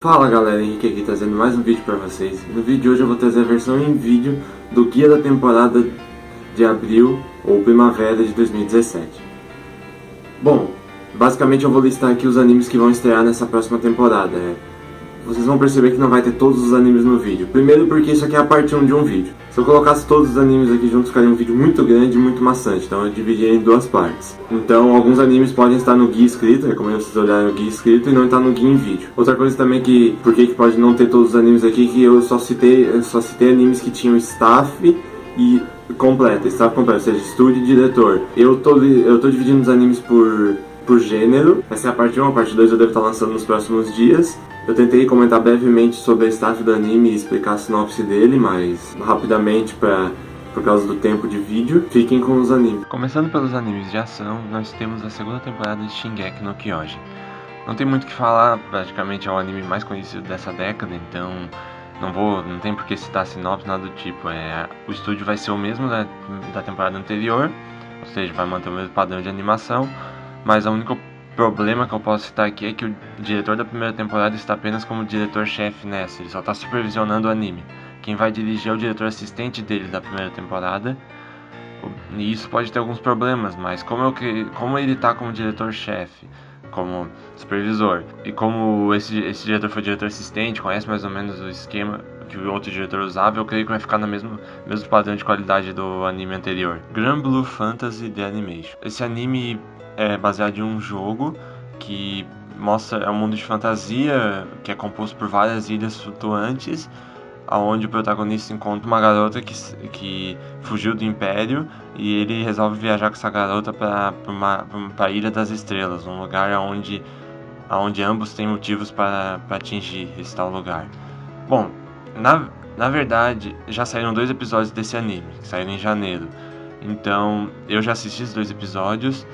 Fala galera, Henrique aqui trazendo mais um vídeo para vocês. No vídeo de hoje eu vou trazer a versão em vídeo do guia da temporada de abril ou primavera de 2017. Bom, basicamente eu vou listar aqui os animes que vão estrear nessa próxima temporada. Vocês vão perceber que não vai ter todos os animes no vídeo. Primeiro porque isso aqui é a parte 1 de um vídeo. Se eu colocasse todos os animes aqui juntos, ficaria um vídeo muito grande e muito maçante. Então eu dividi em duas partes. Então alguns animes podem estar no guia escrito, recomendo vocês olharem o guia escrito, e não estar no guia em vídeo. Outra coisa também que, por que pode não ter todos os animes aqui, que eu só citei animes que tinham staff e staff completo, ou seja, estúdio e diretor. Eu tô dividindo os animes por gênero. Essa é a parte 1, a parte 2 eu devo estar lançando nos próximos dias. Eu tentei comentar brevemente sobre a staff do anime e explicar a sinopse dele, mas rapidamente por causa do tempo de vídeo, fiquem com os animes. Começando pelos animes de ação, nós temos a segunda temporada de Shingeki no Kyojin. Não tem muito o que falar, praticamente é o anime mais conhecido dessa década, então não tem por que citar sinopse, nada do tipo. O estúdio vai ser o mesmo da temporada anterior, ou seja, vai manter o mesmo padrão de animação, mas a única problema que eu posso citar aqui é que o diretor da primeira temporada está apenas como diretor-chefe nessa, ele só está supervisionando o anime. Quem vai dirigir é o diretor assistente dele da primeira temporada, e isso pode ter alguns problemas, mas como ele está como diretor-chefe, como supervisor, e como esse diretor foi diretor assistente, conhece mais ou menos o esquema que o outro diretor usava, eu creio que vai ficar no mesmo padrão de qualidade do anime anterior. Granblue Fantasy The Animation. Esse anime é baseado em um jogo que mostra um mundo de fantasia que é composto por várias ilhas flutuantes, onde o protagonista encontra uma garota que fugiu do Império e ele resolve viajar com essa garota para a Ilha das Estrelas, um lugar onde ambos têm motivos para atingir esse tal lugar. Bom, na verdade, já saíram 2 episódios desse anime, que saíram em janeiro. Então, eu já assisti os 2 episódios.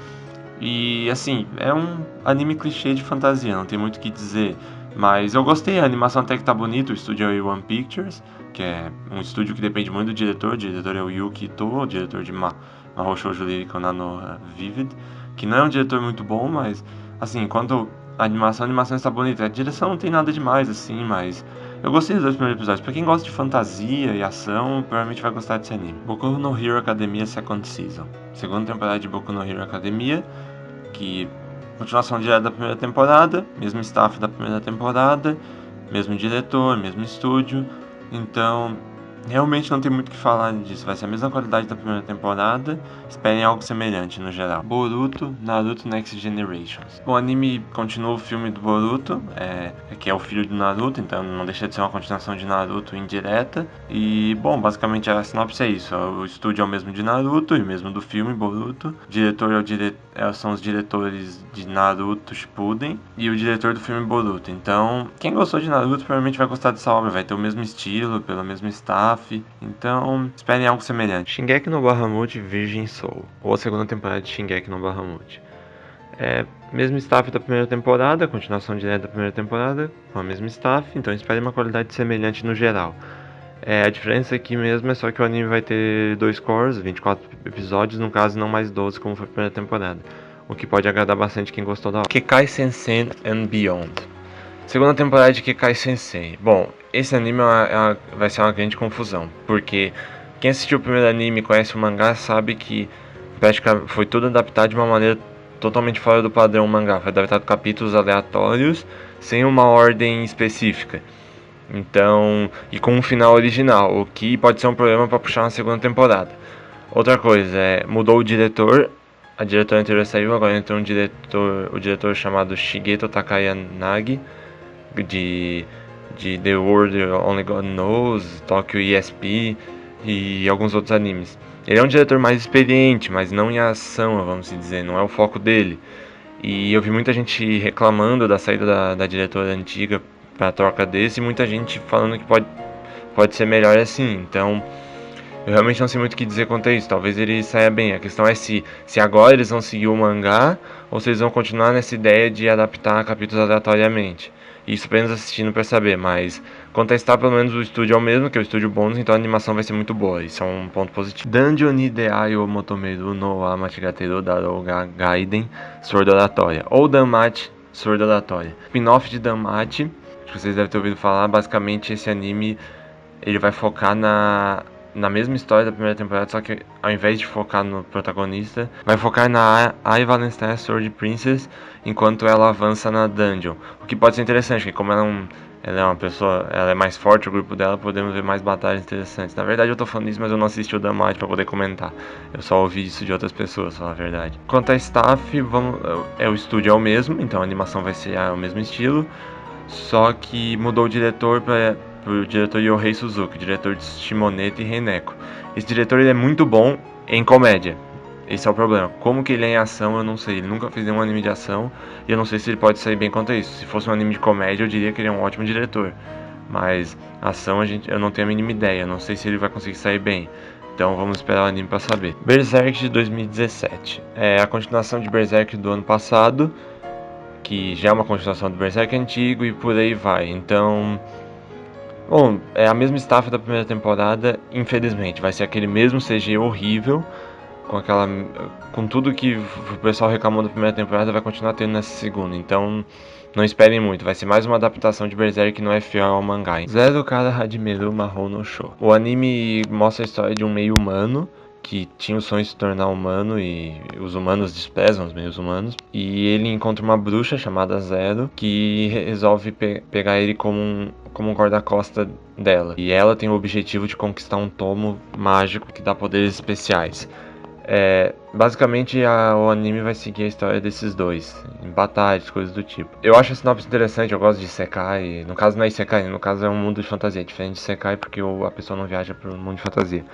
E assim, é um anime clichê de fantasia, não tem muito o que dizer. Mas eu gostei, a animação até que tá bonita, o estúdio é o One Pictures, que é um estúdio que depende muito do diretor. O diretor é o Yuki Ito, o diretor de Mahou Shoujo Lyrical Nanoha Vivid, que não é um diretor muito bom, mas assim, enquanto a animação está bonita. A direção não tem nada demais assim, mas eu gostei dos 2 primeiros episódios. Pra quem gosta de fantasia e ação, provavelmente vai gostar desse anime. Boku no Hero Academia Second Season. Segunda temporada de Boku no Hero Academia, que continuação direta da primeira temporada, mesmo staff da primeira temporada, mesmo diretor, mesmo estúdio, então realmente não tem muito o que falar disso, vai ser a mesma qualidade da primeira temporada, esperem algo semelhante no geral. Boruto, Naruto Next Generations. O anime continua o filme do Boruto, que é o filho do Naruto, então não deixa de ser uma continuação de Naruto indireta, e bom, basicamente a sinopse é isso, o estúdio é o mesmo de Naruto e o mesmo do filme Boruto, o diretor são os diretores de Naruto Shippuden e o diretor do filme Boruto, então quem gostou de Naruto provavelmente vai gostar dessa obra, vai ter o mesmo estilo, pelo mesmo staff, então esperem algo semelhante. Shingeki no Bahamut Virgin Soul, ou a segunda temporada de Shingeki no Bahamut. Mesmo staff da primeira temporada, continuação direta da primeira temporada, com a mesma staff, então esperem uma qualidade semelhante no geral. A diferença aqui mesmo é só que o anime vai ter 2 cores, 24 episódios, no caso não mais 12 como foi a primeira temporada, o que pode agradar bastante quem gostou da obra. Kekai Sensei and Beyond. Segunda temporada de Kekai Sensei. Bom, esse anime vai ser uma grande confusão, porque quem assistiu o primeiro anime e conhece o mangá sabe que praticamente foi tudo adaptado de uma maneira totalmente fora do padrão mangá. Foi adaptado capítulos aleatórios, sem uma ordem específica. Então, e com um final original, o que pode ser um problema para puxar uma segunda temporada. Outra coisa, mudou o diretor. A diretora anterior saiu, agora entrou o diretor chamado Shigeto Takayanagi, de The World Only God Knows, Tokyo ESP e alguns outros animes. Ele é um diretor mais experiente, mas não em ação, vamos dizer, não é o foco dele. E eu vi muita gente reclamando da saída da diretora antiga para a troca desse, e muita gente falando que pode ser melhor assim. Então, eu realmente não sei muito o que dizer quanto a isso. Talvez ele saia bem. A questão é se agora eles vão seguir o mangá ou se eles vão continuar nessa ideia de adaptar capítulos aleatoriamente. Isso apenas assistindo para saber, mas quanto a estar, pelo menos o estúdio é o mesmo, que é o estúdio bônus, então a animação vai ser muito boa, isso é um ponto positivo. Dungeon ni Deai o Motomeru no Amatigateru Darou Gaiden Sword Oratória, ou Danmachi Sword Oratória. Spin-off de Danmachi, acho que vocês devem ter ouvido falar. Basicamente, esse anime ele vai focar na mesma história da primeira temporada, só que ao invés de focar no protagonista, vai focar na Ai Valentine Sword Princess enquanto ela avança na dungeon. O que pode ser interessante, porque como ela é uma pessoa, ela é mais forte, o grupo dela, podemos ver mais batalhas interessantes. Na verdade eu tô falando isso, mas eu não assisti o Dynamite pra poder comentar. Eu só ouvi isso de outras pessoas, pra falar a verdade. Quanto a staff, o estúdio é o mesmo, então a animação vai ser o mesmo estilo, só que mudou o diretor pro diretor Yohei Suzuki, diretor de Shimoneta e Reneko. Esse diretor ele é muito bom em comédia. Esse é o problema. Como que ele é em ação, eu não sei. Ele nunca fez nenhum anime de ação e eu não sei se ele pode sair bem quanto a isso. Se fosse um anime de comédia, eu diria que ele é um ótimo diretor. Mas ação eu não tenho a mínima ideia. Eu não sei se ele vai conseguir sair bem. Então vamos esperar o anime para saber. Berserk de 2017. É a continuação de Berserk do ano passado, que já é uma continuação do Berserk antigo e por aí vai. Então, bom, é a mesma staff da primeira temporada, infelizmente. Vai ser aquele mesmo CG horrível, com tudo que o pessoal reclamou da primeira temporada, vai continuar tendo nessa segunda. Então, não esperem muito. Vai ser mais uma adaptação de Berserk que não é fiel ao mangá. Zero Kara Hajime Mahou no Show. O anime mostra a história de um meio humano que tinha o sonho de se tornar humano e os humanos desprezam os meios humanos. E ele encontra uma bruxa chamada Zero que resolve pegar ele como um guarda-costa dela. E ela tem o objetivo de conquistar um tomo mágico que dá poderes especiais. Basicamente o anime vai seguir a história desses dois, em batalhas, coisas do tipo. Eu acho a sinopse interessante, eu gosto de Isekai. No caso não é Isekai, no caso é um mundo de fantasia, diferente de Isekai porque a pessoa não viaja para um mundo de fantasia.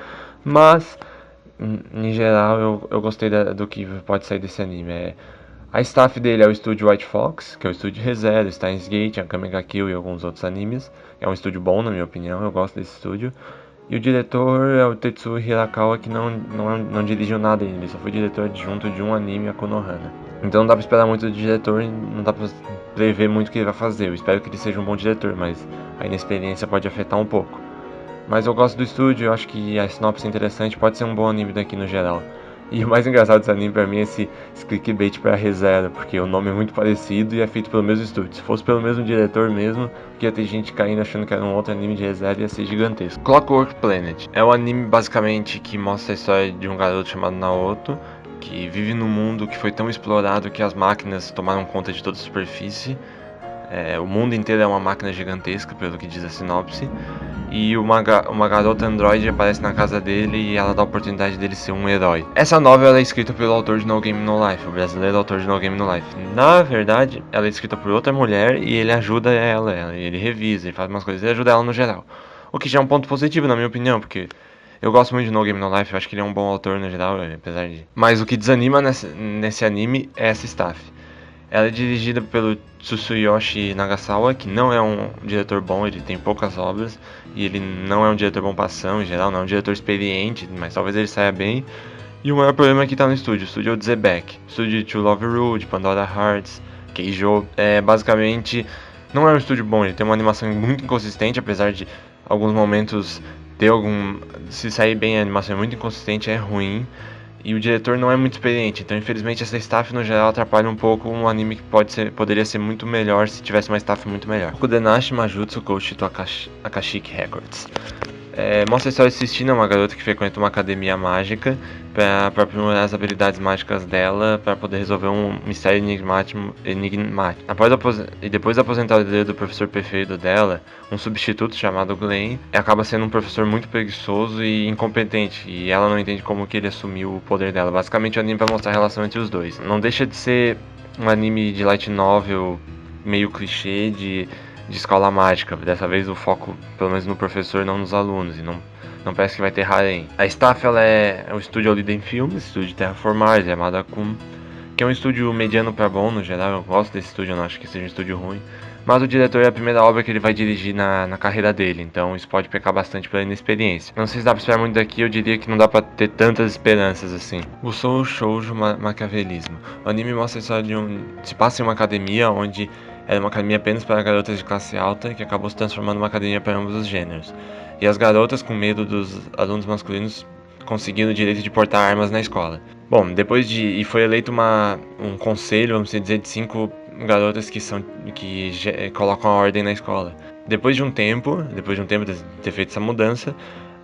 Mas em geral, eu gostei do que pode sair desse anime. A staff dele é o estúdio White Fox, que é o estúdio ReZero, Steins Gate, Akame ga Kill e alguns outros animes. É um estúdio bom, na minha opinião, eu gosto desse estúdio. E o diretor é o Tetsuo Hirakawa, que não dirigiu nada ainda, ele só foi diretor adjunto de um anime, a Konohana. Então não dá pra esperar muito do diretor, não dá pra prever muito o que ele vai fazer. Eu espero que ele seja um bom diretor, mas a inexperiência pode afetar um pouco. Mas eu gosto do estúdio, eu acho que a sinopse é interessante, pode ser um bom anime daqui no geral. E o mais engraçado desse anime pra mim é esse clickbait pra ReZero, porque o nome é muito parecido e é feito pelo mesmo estúdio. Se fosse pelo mesmo diretor mesmo, ia ter gente caindo achando que era um outro anime de ReZero e ia ser gigantesco. Clockwork Planet é um anime basicamente que mostra a história de um garoto chamado Naoto, que vive num mundo que foi tão explorado que as máquinas tomaram conta de toda a superfície. O mundo inteiro é uma máquina gigantesca, pelo que diz a sinopse. E uma garota androide aparece na casa dele e ela dá a oportunidade dele ser um herói. Essa novela é escrita pelo autor de No Game No Life, o brasileiro autor de No Game No Life. Na verdade, ela é escrita por outra mulher e ele ajuda ela, ele revisa, ele faz umas coisas, ele ajuda ela no geral. O que já é um ponto positivo na minha opinião, porque eu gosto muito de No Game No Life, eu acho que ele é um bom autor no geral, apesar de... Mas o que desanima nesse anime é essa staff. Ela é dirigida pelo Tsuyoshi Nagasawa, que não é um diretor bom, ele tem poucas obras, e ele não é um diretor bom pra ação em geral, não é um diretor experiente, mas talvez ele saia bem. E o maior problema é que tá no estúdio, o estúdio é o Dzebek, estúdio de To Love Ru, de Pandora Hearts, Keijo. Basicamente, não é um estúdio bom, ele tem uma animação muito inconsistente, apesar de alguns momentos se sair bem a animação é muito inconsistente, é ruim. E o diretor não é muito experiente, então infelizmente essa staff no geral atrapalha um pouco um anime que poderia ser muito melhor se tivesse uma staff muito melhor. Kudenashi Majutsu Koushi to Akashic Records. Mostra a história de Sistina, uma garota que frequenta uma academia mágica para aprimorar as habilidades mágicas dela para poder resolver um mistério enigmático. Depois da aposentadoria do professor preferido dela, um substituto chamado Glenn acaba sendo um professor muito preguiçoso e incompetente, e ela não entende como que ele assumiu o poder dela. Basicamente o anime vai mostrar a relação entre os dois. Não deixa de ser um anime de light novel meio clichê de escola mágica. Dessa vez o foco, pelo menos no professor, não nos alunos, e não parece que vai ter harem. A staff ela é o estúdio Oliden Films, estúdio de Terraformars, Yamada Kun, que é um estúdio mediano pra bom no geral. Eu gosto desse estúdio, eu não acho que seja um estúdio ruim. Mas o diretor é a primeira obra que ele vai dirigir na carreira dele, então isso pode pecar bastante pela inexperiência. Não sei se dá pra esperar muito daqui, eu diria que não dá pra ter tantas esperanças assim. O Soul Shoujo Maquiavelismo. O anime mostra a história se passa em uma academia onde era uma academia apenas para garotas de classe alta, que acabou se transformando numa academia para ambos os gêneros. E as garotas, com medo dos alunos masculinos, conseguiram o direito de portar armas na escola. Bom, e foi eleito um conselho, vamos dizer, de 5 garotas que colocam a ordem na escola. Depois de um tempo de ter feito essa mudança,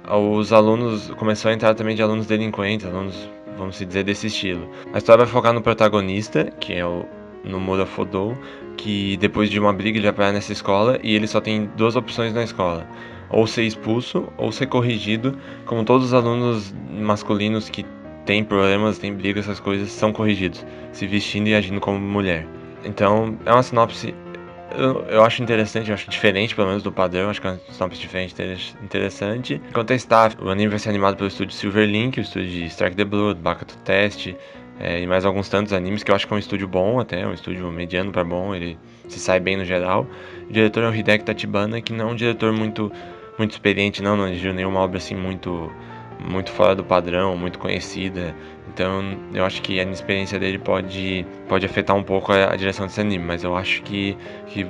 os alunos começaram a entrar também de alunos delinquentes, alunos, vamos dizer, desse estilo. A história vai focar no protagonista, que é o Nomura Fodou, que depois de uma briga ele vai parar nessa escola e ele só tem duas opções na escola: ou ser expulso ou ser corrigido, como todos os alunos masculinos que têm problemas, têm brigas, essas coisas, são corrigidos, se vestindo e agindo como mulher. Então, é uma sinopse, eu acho interessante, eu acho diferente, pelo menos do padrão, acho que é uma sinopse diferente, interessante. Quanto a staff, o anime vai ser animado pelo estúdio Silverlink, o estúdio de Strike the Blood, Bakuto Test, e mais alguns tantos animes, que eu acho que é um estúdio bom até, um estúdio mediano pra bom, ele se sai bem no geral. O diretor é o Hideki Tachibana, que não é um diretor muito experiente, não dirigiu nenhuma obra assim muito fora do padrão, muito conhecida. Então eu acho que a inexperiência dele pode afetar um pouco a direção desse anime, mas eu acho que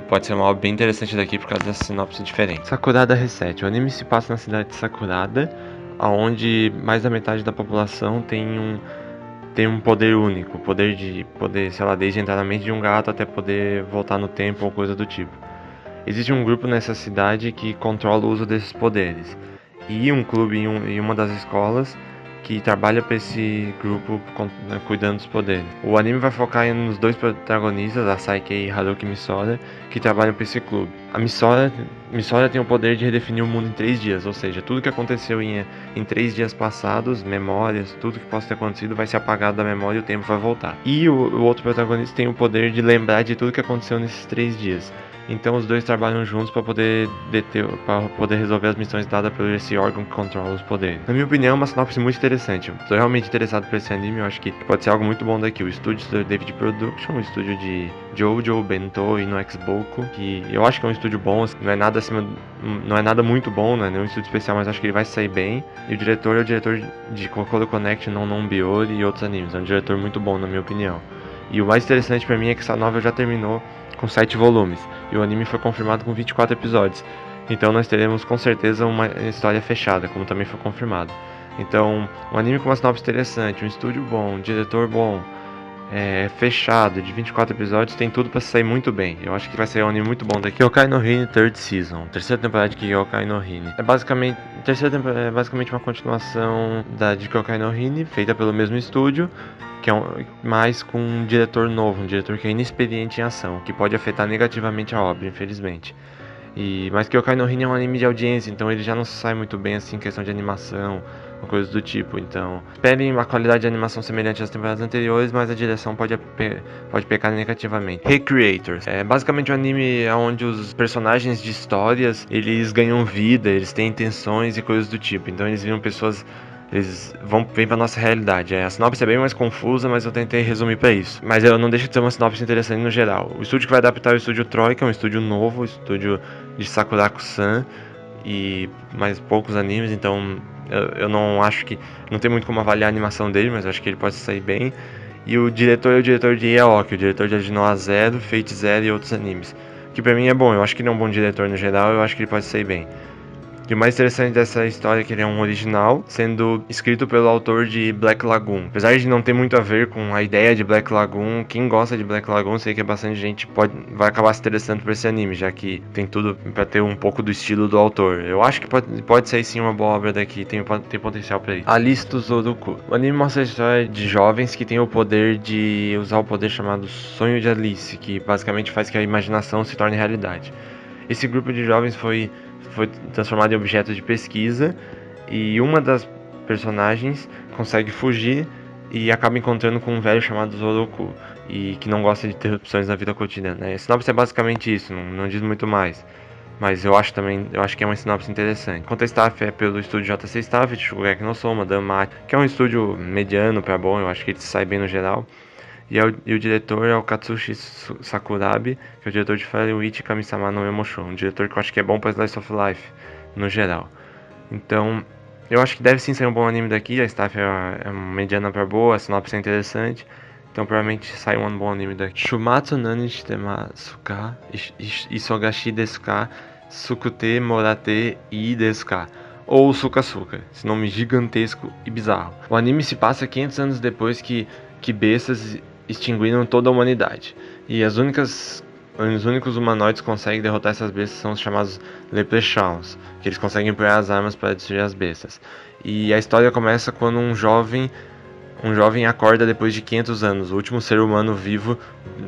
pode ser uma obra bem interessante daqui por causa dessa sinopse diferente. Sakurada Reset. O anime se passa na cidade de Sakurada, onde mais da metade da população tem um poder único, poder, sei lá, desde entrar na mente de um gato até poder voltar no tempo ou coisa do tipo. Existe um grupo nessa cidade que controla o uso desses poderes, e um clube em uma das escolas que trabalha para esse grupo cuidando dos poderes. O anime vai focar nos dois protagonistas, a Saike e Haruki Misora, que trabalham para esse clube. A Misora tem o poder de redefinir o mundo em 3 dias, ou seja, tudo que aconteceu em 3 dias passados, memórias, tudo que possa ter acontecido vai ser apagado da memória e o tempo vai voltar. E o outro protagonista tem o poder de lembrar de tudo que aconteceu nesses 3 dias. Então os dois trabalham juntos para poder resolver as missões dadas por esse órgão que controla os poderes. Na minha opinião, é uma sinopse muito interessante. Eu tô realmente interessado por esse anime, eu acho que pode ser algo muito bom daqui. O estúdio do David Production, o estúdio de Jojo, Bento e no Xboku, que eu acho que é um estúdio bom, não é nada muito bom, não é nenhum estúdio especial, mas acho que ele vai sair bem. E o diretor é o diretor de Kokoro Connect, Non Biori e outros animes. É um diretor muito bom, na minha opinião. E o mais interessante pra mim é que essa novela já terminou com 7 volumes, e o anime foi confirmado com 24 episódios. Então nós teremos com certeza uma história fechada, como também foi confirmado. Então, um anime com uma sinopse interessante, um estúdio bom, um diretor bom, fechado, de 24 episódios, tem tudo pra sair muito bem. Eu acho que vai ser um anime muito bom daqui. Kyokai no Hine Third Season, terceira temporada de Kyokai no Hine. Terceira temporada é basicamente uma continuação de Kyokai no Hine, feita pelo mesmo estúdio, que mais com um diretor novo, um diretor que é inexperiente em ação, que pode afetar negativamente a obra, infelizmente. Mas Kyokai no Hine é um anime de audiência, então ele já não sai muito bem assim em questão de animação, ou coisas do tipo. Então, esperem uma qualidade de animação semelhante às temporadas anteriores, mas a direção pode pecar negativamente. Recreators é basicamente um anime onde os personagens de histórias, eles ganham vida, eles têm intenções e coisas do tipo. Então eles viram pessoas, eles vêm pra nossa realidade. A sinopse é bem mais confusa, mas eu tentei resumir pra isso. Mas eu não deixo de ser uma sinopse interessante no geral. O estúdio que vai adaptar é o estúdio Troika, é um estúdio novo, estúdio de Sakuraku-san e mais poucos animes, então eu não acho que... Não tem muito como avaliar a animação dele, mas eu acho que ele pode sair bem. E o diretor é o diretor de Yaoki, o diretor de Ajinoa Zero, Fate Zero e outros animes. Que pra mim é bom, eu acho que ele é um bom diretor no geral, eu acho que ele pode sair bem. E o mais interessante dessa história é que ele é um original, sendo escrito pelo autor de Black Lagoon. Apesar de não ter muito a ver com a ideia de Black Lagoon, quem gosta de Black Lagoon, sei que bastante gente vai acabar se interessando por esse anime, já que tem tudo pra ter um pouco do estilo do autor. Eu acho que pode ser sim uma boa obra daqui, tem potencial pra isso. Alice Zoroku. O anime mostra a história de jovens que têm o poder de usar o poder chamado Sonho de Alice, que basicamente faz que a imaginação se torne realidade. Esse grupo de jovens foi transformado em objeto de pesquisa, e uma das personagens consegue fugir e acaba encontrando com um velho chamado Zoroku, e que não gosta de interrupções na vida cotidiana. A sinopse é basicamente isso, não diz muito mais. Mas eu acho que é uma sinopse interessante. Quanto a staff, é pelo estúdio JC Staff, de Shugeki no Soma, Danmachi, que é um estúdio mediano pra bom, eu acho que ele sai bem no geral. E o diretor é o Katsushi Sakurabe, que é o diretor de Fire Witch Kami-sama no Emosho, um diretor que eu acho que é bom pra Slice of Life, no geral. Então, eu acho que deve sim ser um bom anime daqui, a staff é mediana pra boa, a sinopse é interessante, então provavelmente sai um bom anime daqui. Shumatsu nani shitema suka, isogashi desu ka, sukute morate ii desu ka? Ou Suka Suka, esse nome gigantesco e bizarro. O anime se passa 500 anos depois que bestas extinguiram toda a humanidade. E os únicos humanoides que conseguem derrotar essas bestas são os chamados Leprechauns, que eles conseguem empunhar as armas para destruir as bestas. E a história começa quando um jovem acorda depois de 500 anos, o último ser humano vivo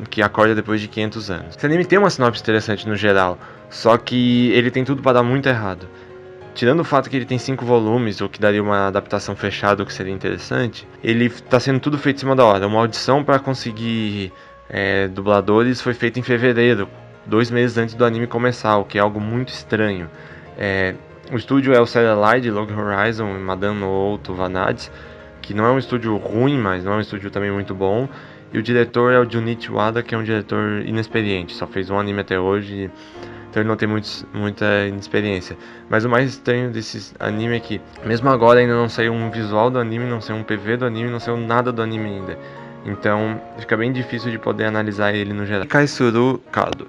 que acorda depois de 500 anos. Esse anime tem uma sinopse interessante no geral, só que ele tem tudo para dar muito errado. Tirando o fato que ele tem 5 volumes, o que daria uma adaptação fechada, o que seria interessante, ele tá sendo tudo feito em cima da hora. Uma audição para conseguir dubladores foi feita em fevereiro, 2 meses antes do anime começar, o que é algo muito estranho. O estúdio é o Serialized, Log Horizon e Madame Outo Vanades, que não é um estúdio ruim, mas não é um estúdio também muito bom. E o diretor é o Junichi Wada, que é um diretor inexperiente, só fez um anime até hoje, então ele não tem muita inexperiência. Mas o mais estranho desse anime é que, mesmo agora, ainda não saiu um visual do anime, não saiu um PV do anime, não saiu nada do anime ainda. Então fica bem difícil de poder analisar ele no geral. Kaisuru Kado.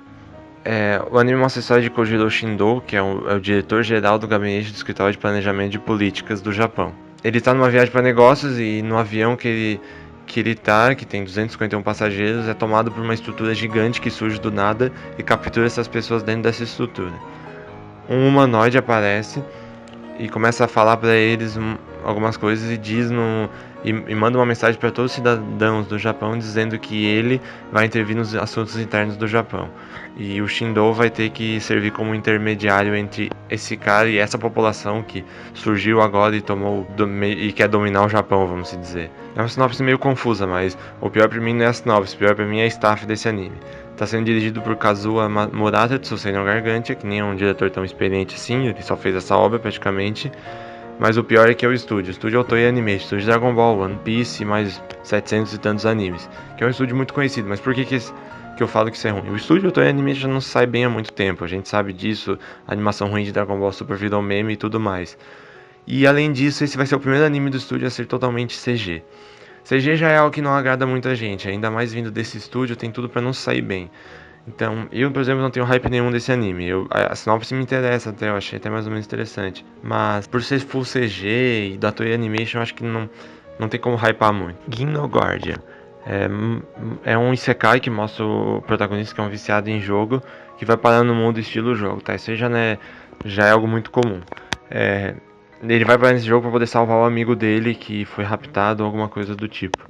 O anime mostra a história de Kojiro Shindo, que é o diretor-geral do Gabinete do Escritório de Planejamento de Políticas do Japão. Ele está numa viagem para negócios e no avião que ele tá, que tem 251 passageiros, é tomado por uma estrutura gigante que surge do nada e captura essas pessoas dentro dessa estrutura. Um humanoide aparece e começa a falar para eles algumas coisas e e manda uma mensagem para todos os cidadãos do Japão dizendo que ele vai intervir nos assuntos internos do Japão. E o Shindo vai ter que servir como intermediário entre esse cara e essa população que surgiu agora e quer dominar o Japão, vamos dizer. É uma sinopse meio confusa, mas o pior pra mim não é a sinopse, o pior pra mim é a staff desse anime. Está sendo dirigido por Kazuha Murata de Susanoo no Gargantia, que nem é um diretor tão experiente assim, ele só fez essa obra praticamente. Mas o pior é que é o estúdio é o Toei Animation, estúdio Dragon Ball, One Piece e mais 700 e tantos animes. Que é um estúdio muito conhecido, mas por que eu falo que isso é ruim? O estúdio Toei Animation já não sai bem há muito tempo, a gente sabe disso, a animação ruim de Dragon Ball Super virou meme e tudo mais. E além disso, esse vai ser o primeiro anime do estúdio a ser totalmente CG. CG já é algo que não agrada muita gente, ainda mais vindo desse estúdio, tem tudo pra não sair bem. Então, eu, por exemplo, não tenho hype nenhum desse anime. A sinopse me interessa até, eu achei até mais ou menos interessante. Mas, por ser full CG e da Toei Animation, eu acho que não tem como hypar muito. Gin no Guardian. É um isekai que mostra o protagonista que é um viciado em jogo, que vai parar no mundo estilo jogo, tá? Isso aí já é algo muito comum. Ele vai parar nesse jogo para poder salvar o amigo dele que foi raptado ou alguma coisa do tipo.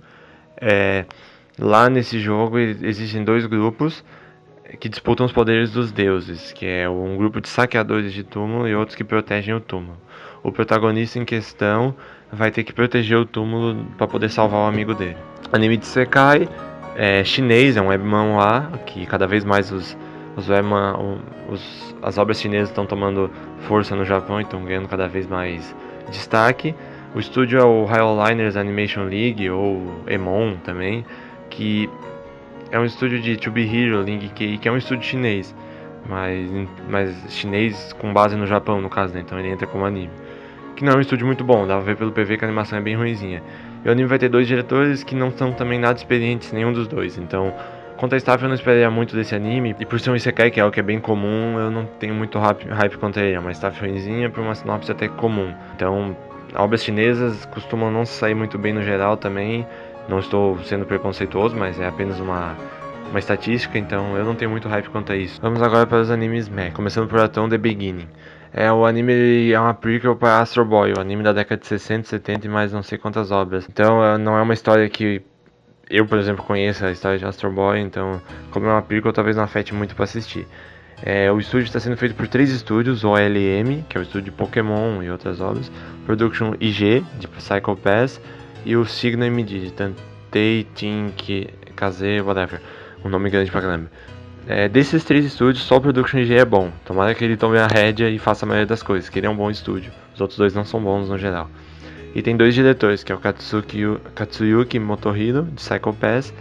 Lá nesse jogo existem 2 grupos que disputam os poderes dos deuses, que é um grupo de saqueadores de túmulo e outros que protegem o túmulo. O protagonista em questão vai ter que proteger o túmulo para poder salvar o amigo dele. Anime de Isekai é chinês, é um web manhwa, que cada vez mais as obras chinesas estão tomando força no Japão e estão ganhando cada vez mais destaque. O estúdio é o Hyoliners Animation League, ou Emon também, que é um estúdio de To Be Hero, Link, que é um estúdio chinês, mas chinês com base no Japão, no caso, né? Então ele entra como anime. Que não é um estúdio muito bom, dá pra ver pelo PV que a animação é bem ruinzinha. E o anime vai ter 2 diretores que não são também nada experientes, nenhum dos dois. Então, quanto a staff, eu não esperaria muito desse anime. E por ser um isekai, que é algo que é bem comum, eu não tenho muito hype contra ele. É uma staff ruinzinha por uma sinopse até comum. Então, obras chinesas costumam não sair muito bem no geral também. Não estou sendo preconceituoso, mas é apenas uma estatística, então eu não tenho muito hype quanto a isso. Vamos agora para os animes meh, começando por Atom The Beginning. O anime é uma prequel para Astro Boy, o anime da década de 60, 70 e mais não sei quantas obras. Então não é uma história que eu, por exemplo, conheço a história de Astro Boy, então como é uma prequel talvez não afete muito para assistir. O estúdio está sendo feito por 3 estúdios, o OLM, que é o estúdio de Pokémon e outras obras, Production IG, de Psycho Pass, e o Signo MD, de Tantei, Tink, Kaze, whatever. Um nome grande pra caramba. Desses 3 estúdios, só o Production IG é bom. Tomara que ele tome a rédea e faça a maioria das coisas, que ele é um bom estúdio. Os outros 2 não são bons no geral. E tem 2 diretores, que é o Katsuyuki Motohiro, de Psycho Pass,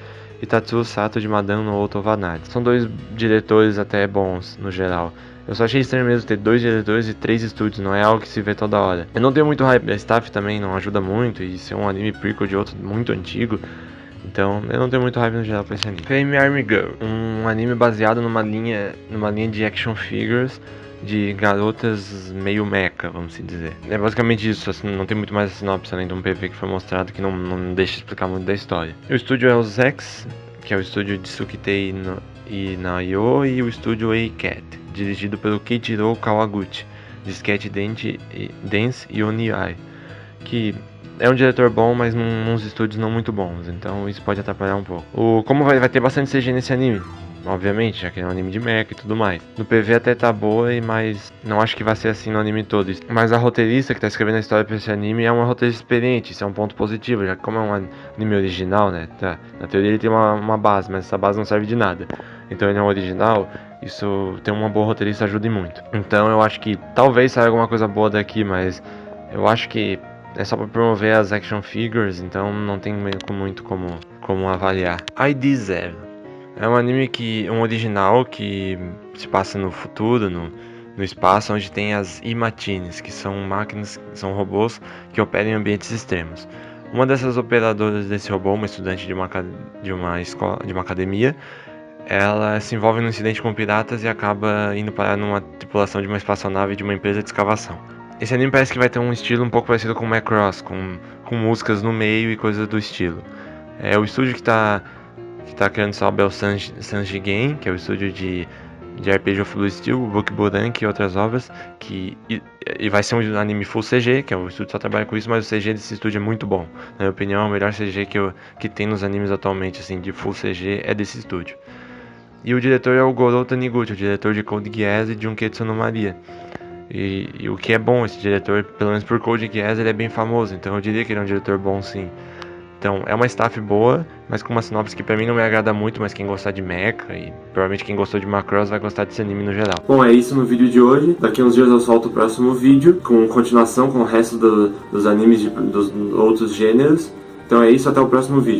e Tatsuo Sato, de Madame no Outo Vanades. São 2 diretores até bons, no geral. Eu só achei estranho mesmo ter 2 diretores e 3 estúdios, não é algo que se vê toda hora. Eu não tenho muito hype, a staff também não ajuda muito, e ser um anime prequel de outro muito antigo, então eu não tenho muito hype no geral pra esse anime. Flame Army Girl, um anime baseado numa linha de action figures de garotas meio mecha, vamos dizer. É basicamente isso, assim, não tem muito mais sinopse além de um PV que foi mostrado que não deixa explicar muito da história. O estúdio é o Zex, que é o estúdio de Sukitei Inayo, e o estúdio A-Cat, dirigido pelo Keiichiro Kawaguchi, de Sketch Dance e Oni-Ai, que é um diretor bom, mas nos estúdios não muito bons, então isso pode atrapalhar um pouco. Como vai ter bastante CG nesse anime, obviamente, já que é um anime de mecha e tudo mais. No PV até tá boa, mas não acho que vai ser assim no anime todo. Mas a roteirista que tá escrevendo a história pra esse anime é uma roteirista experiente, isso é um ponto positivo, já que como é um anime original, né, tá, na teoria ele tem uma base, mas essa base não serve de nada. Então ele é um original, isso ter uma boa roteirista ajuda muito. Então eu acho que talvez saia alguma coisa boa daqui, mas eu acho que é só pra promover as action figures, então não tem muito como avaliar. ID Zero é um anime um original que se passa no futuro, no espaço, onde tem as E-Machines, que são máquinas, são robôs que operam em ambientes extremos. Uma dessas operadoras desse robô, uma estudante de uma academia, ela se envolve num incidente com piratas e acaba indo parar numa tripulação de uma espaçonave de uma empresa de escavação. Esse anime parece que vai ter um estilo um pouco parecido com Macross, com músicas no meio e coisas do estilo. O estúdio que tá criando essa obra é o Sanjigen, que é o estúdio de RPG of Blue Steel, Bokuborank e outras obras, e vai ser um anime full CG, que é o estúdio que só trabalha com isso, mas o CG desse estúdio é muito bom. Na minha opinião, o melhor CG que tem nos animes atualmente, assim, de full CG, é desse estúdio. E o diretor é o Goro Taniguchi, o diretor de Code Geass e de Junketsu no Maria. E o que é bom, esse diretor, pelo menos por Code Geass, ele é bem famoso, então eu diria que ele é um diretor bom, sim. Então, é uma staff boa, mas com uma sinopse que pra mim não me agrada muito, mas quem gostar de mecha e provavelmente quem gostou de Macross vai gostar desse anime no geral. Bom, é isso no vídeo de hoje. Daqui a uns dias eu solto o próximo vídeo, com continuação com o resto dos animes dos outros gêneros. Então é isso, até o próximo vídeo.